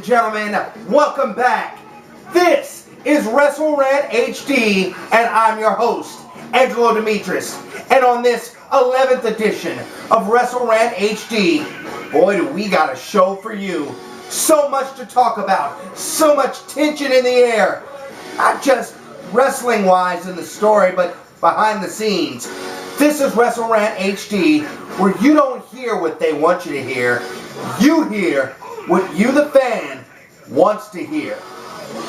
gentlemen, welcome back. This is Wrestling Rant HD, and I'm your host, Angelo Demetris. And on this 11th edition of Wrestling Rant HD, boy, do we got a show for you. So much to talk about, so much tension in the air. Not just wrestling-wise in the story, but behind the scenes. This is Wrestling Rant HD, where you don't hear what they want you to hear. You hear what you, the fan, wants to hear.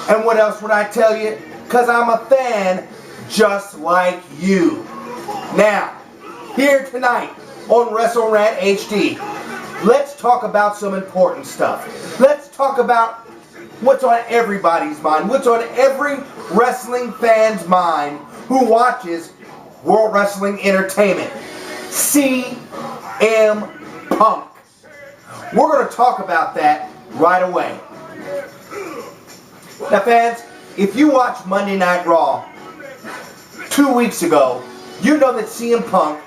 And what else would I tell you? Because I'm a fan just like you. Now, here tonight on Wrestling Rant HD, let's talk about some important stuff. Let's talk about what's on everybody's mind, what's on every wrestling fan's mind who watches World Wrestling Entertainment. CM Punk. We're going to talk about that right away. Now fans, if you watched Monday Night Raw 2 weeks ago, you know that CM Punk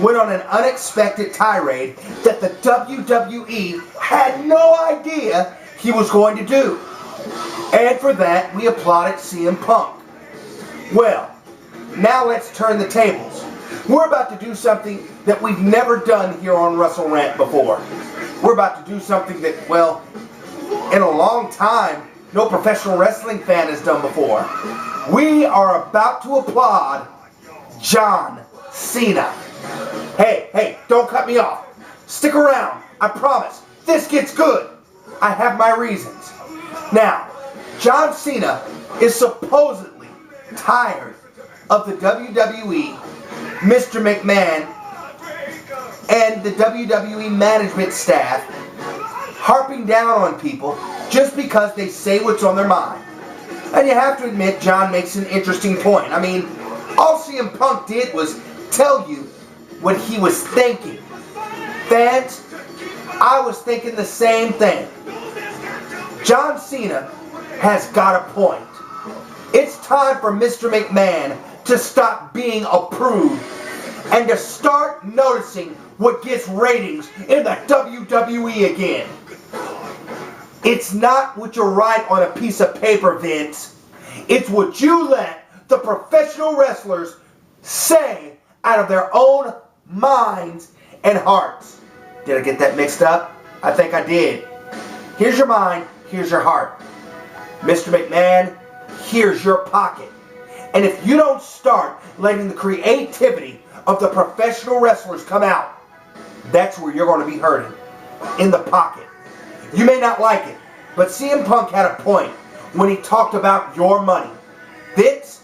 went on an unexpected tirade that the WWE had no idea he was going to do. And for that, we applauded CM Punk. Well, now let's turn the tables. We're about to do something that we've never done here on Wrestle Rant before. We're about to do something that, well, in a long time, no professional wrestling fan has done before. We are about to applaud John Cena. Hey, don't cut me off. Stick around. I promise. This gets good. I have my reasons. Now, John Cena is supposedly tired of the WWE, Mr. McMahon, and the WWE management staff harping down on people just because they say what's on their mind. And you have to admit, John makes an interesting point. I mean, all CM Punk did was tell you what he was thinking. Fans, I was thinking the same thing. John Cena has got a point. It's time for Mr. McMahon to stop being approved and to start noticing what gets ratings in the WWE again. It's not what you write on a piece of paper, Vince. It's what you let the professional wrestlers say out of their own minds and hearts. Did I get that mixed up? I think I did. Here's your mind, here's your heart. Mr. McMahon, here's your pocket. And if you don't start letting the creativity of the professional wrestlers come out, that's where you're going to be hurting. In the pocket. You may not like it, but CM Punk had a point when he talked about your money. Vince,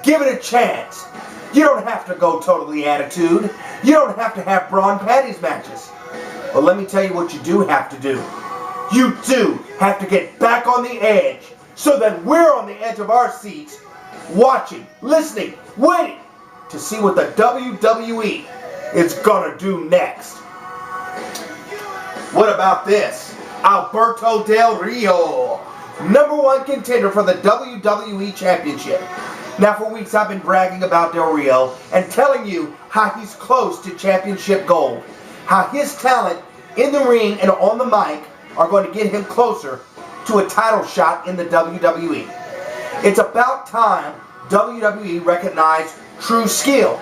give it a chance. You don't have to go totally attitude. You don't have to have brawn patties matches. But let me tell you what you do have to do. You do have to get back on the edge so that we're on the edge of our seats watching, listening, waiting to see what the WWE is gonna do next. What about this? Alberto Del Rio, #1 contender for the WWE Championship. Now for weeks I've been bragging about Del Rio and telling you how he's close to championship gold. How his talent in the ring and on the mic are going to get him closer to a title shot in the WWE. It's about time WWE recognized true skill.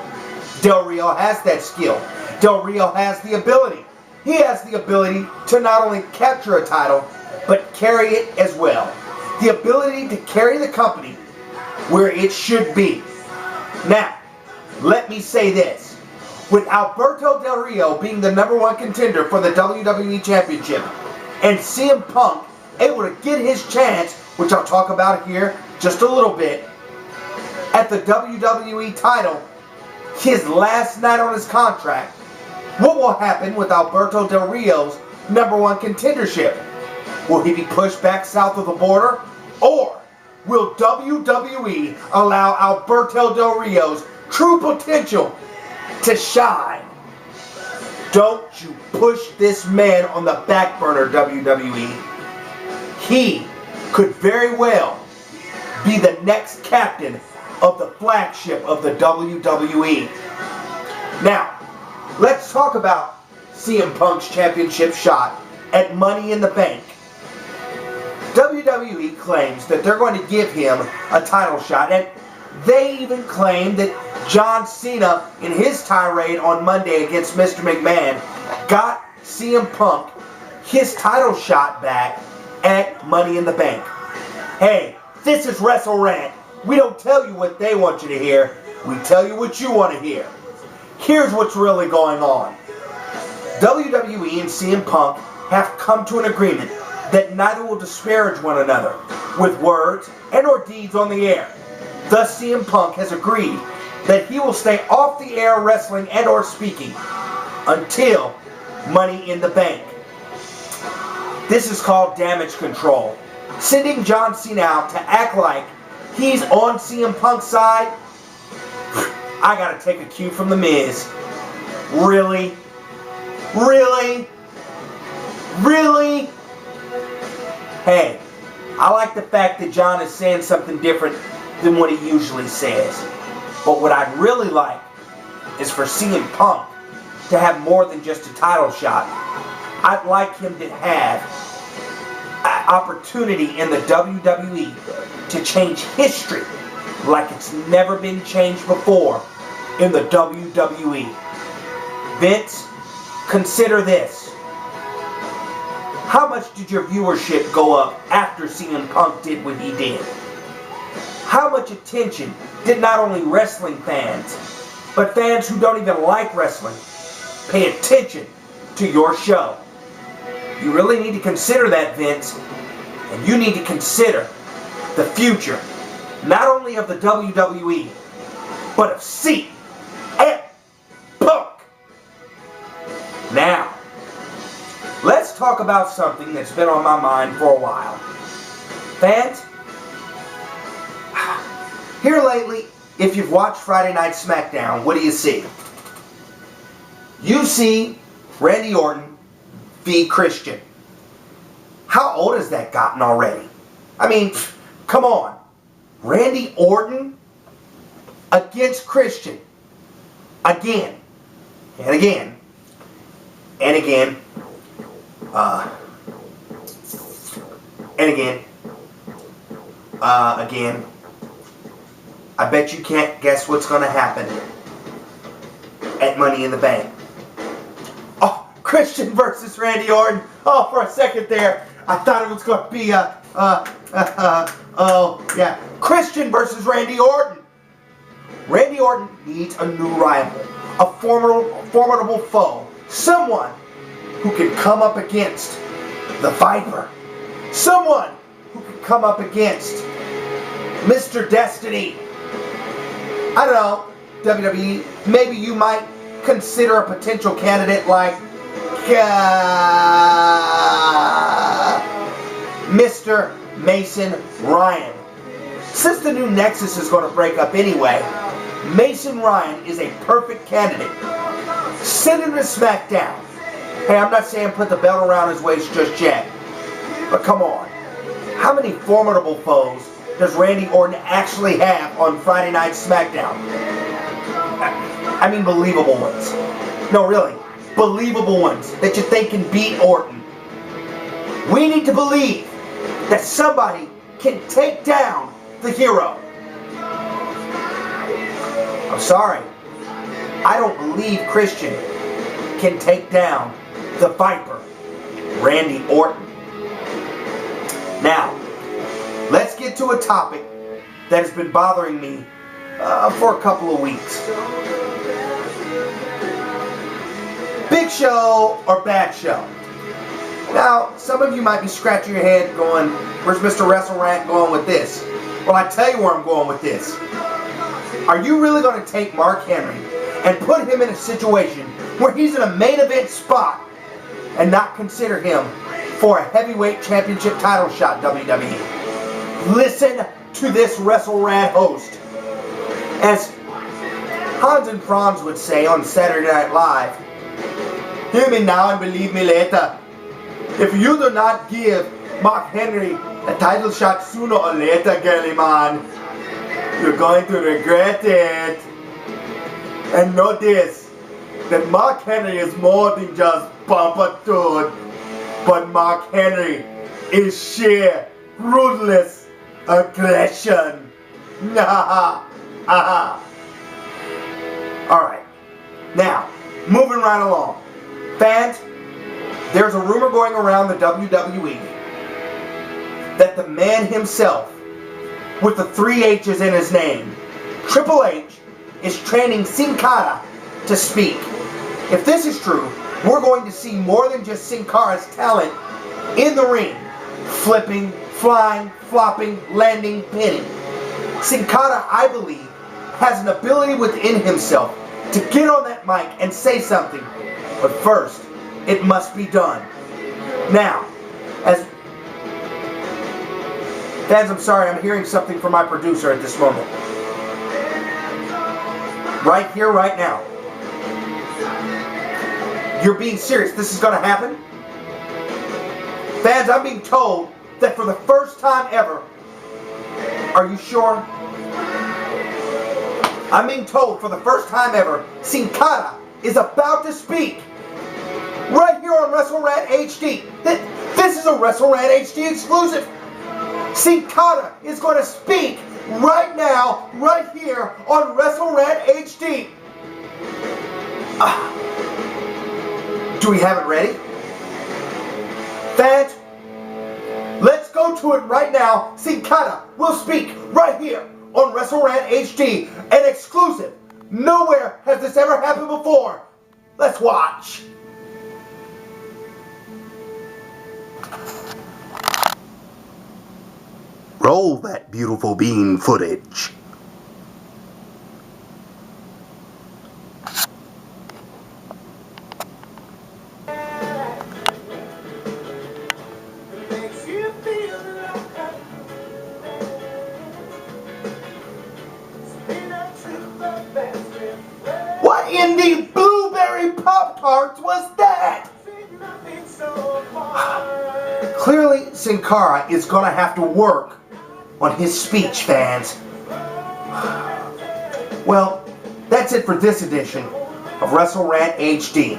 Del Rio has that skill. Del Rio has the ability. He has the ability to not only capture a title, but carry it as well. The ability to carry the company where it should be. Now, let me say this. With Alberto Del Rio being the #1 contender for the WWE Championship, and CM Punk able to get his chance, which I'll talk about here just a little bit, at the WWE title, his last night on his contract, what will happen with Alberto Del Rio's #1 contendership? Will he be pushed back south of the border? Or will WWE allow Alberto Del Rio's true potential to shine? Don't you push this man on the back burner, WWE. He could very well be the next captain of the flagship of the WWE. Now, let's talk about CM Punk's championship shot at Money in the Bank. WWE claims that they're going to give him a title shot, and they even claim that John Cena, in his tirade on Monday against Mr. McMahon, got CM Punk his title shot back at Money in the Bank. Hey, this is Wrestle Rant. We don't tell you what they want you to hear. We tell you what you want to hear. Here's what's really going on. WWE and CM Punk have come to an agreement that neither will disparage one another with words and or deeds on the air. Thus, CM Punk has agreed that he will stay off the air wrestling and or speaking until Money in the Bank. This is called damage control. Sending John Cena out to act like he's on CM Punk's side. I gotta take a cue from The Miz. Really? Really? Really? Hey, I like the fact that John is saying something different than what he usually says. But what I'd really like is for CM Punk to have more than just a title shot. I'd like him to have an opportunity in the WWE to change history like it's never been changed before in the WWE. Vince, consider this. How much did your viewership go up after CM Punk did what he did? How much attention did not only wrestling fans, but fans who don't even like wrestling pay attention to your show? You really need to consider that, Vince. And you need to consider the future, not only of the WWE, but of CM Punk. Now, let's talk about something that's been on my mind for a while. Fans, here lately, if you've watched Friday Night SmackDown, what do you see? You see Randy Orton v. Christian. How old has that gotten already? I mean, come on. Randy Orton against Christian. Again. And again. And again. And again. Again. I bet you can't guess what's going to happen at Money in the Bank. Oh, Christian versus Randy Orton. Oh, for a second there, I thought it was going to be Christian versus Randy Orton. Randy Orton needs a new rival, a formidable foe, someone who can come up against the Viper, someone who can come up against Mr. Destiny. I don't know, WWE, maybe you might consider a potential candidate like Mr. Mason Ryan. Since the new Nexus is going to break up anyway, Mason Ryan is a perfect candidate. Send him to SmackDown. Hey, I'm not saying put the belt around his waist just yet, but come on. How many formidable foes does Randy Orton actually have on Friday Night SmackDown? I mean believable ones. No, really. Believable ones that you think can beat Orton. We need to believe that somebody can take down the hero. I'm sorry. I don't believe Christian can take down the Viper, Randy Orton. Now, let's get to a topic that has been bothering me for a couple of weeks. Big show or bad show? Now, some of you might be scratching your head going, where's Mr. Wrestle Rant going with this? Well, I tell you where I'm going with this. Are you really going to take Mark Henry and put him in a situation where he's in a main event spot and not consider him for a heavyweight championship title shot, WWE? Listen to this Wrestle Rant host. As Hans and Franz would say on Saturday Night Live, hear me now and believe me later. If you do not give Mark Henry a title shot sooner or later, girly man, you're going to regret it. And know this, that Mark Henry is more than just bumper dude, but Mark Henry is sheer ruthless aggression. Alright, now, moving right along. Fans, there's a rumor going around the WWE that the man himself, with the 3 H's in his name, Triple H, is training Sin Cara to speak. If this is true, we're going to see more than just Sin Cara's talent in the ring. Flipping, flying, flopping, landing, pinning. Sin Cara, I believe, has an ability within himself to get on that mic and say something. But first, it must be done. Now, as fans, I'm sorry, I'm hearing something from my producer at this moment. Right here, right now. You're being serious. This is going to happen? Fans, I'm being told that for the first time ever, are you sure? I'm being told for the first time ever, Sin Cara is about to speak. Right here on WrestleRant HD. This is a WrestleRant HD exclusive. Sin Cara is going to speak right now, right here on WrestleRant HD. Do we have it ready? Fans, let's go to it right now. Sin Cara will speak right here on WrestleRant HD, an exclusive. Nowhere has this ever happened before. Let's watch. Roll that beautiful bean footage. What in the blueberry Pop-Tarts was that? Clearly, Sin Cara is going to have to work on his speech, fans. Well, that's it for this edition of WrestleRant HD.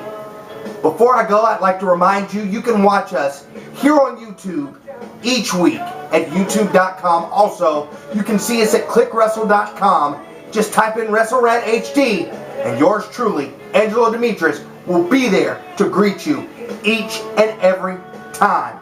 Before I go, I'd like to remind you, you can watch us here on YouTube each week at youtube.com. Also, you can see us at clickwrestle.com. Just type in WrestleRant HD, and yours truly, Angelo Demetrius, will be there to greet you each and every time.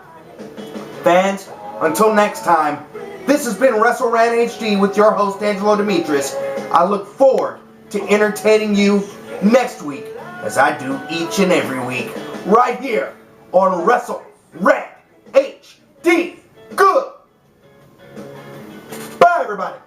Fans, until next time, this has been WrestleRant HD with your host, Angelo Demetrius. I look forward to entertaining you next week, as I do each and every week, right here on WrestleRant HD. Good. Bye, everybody.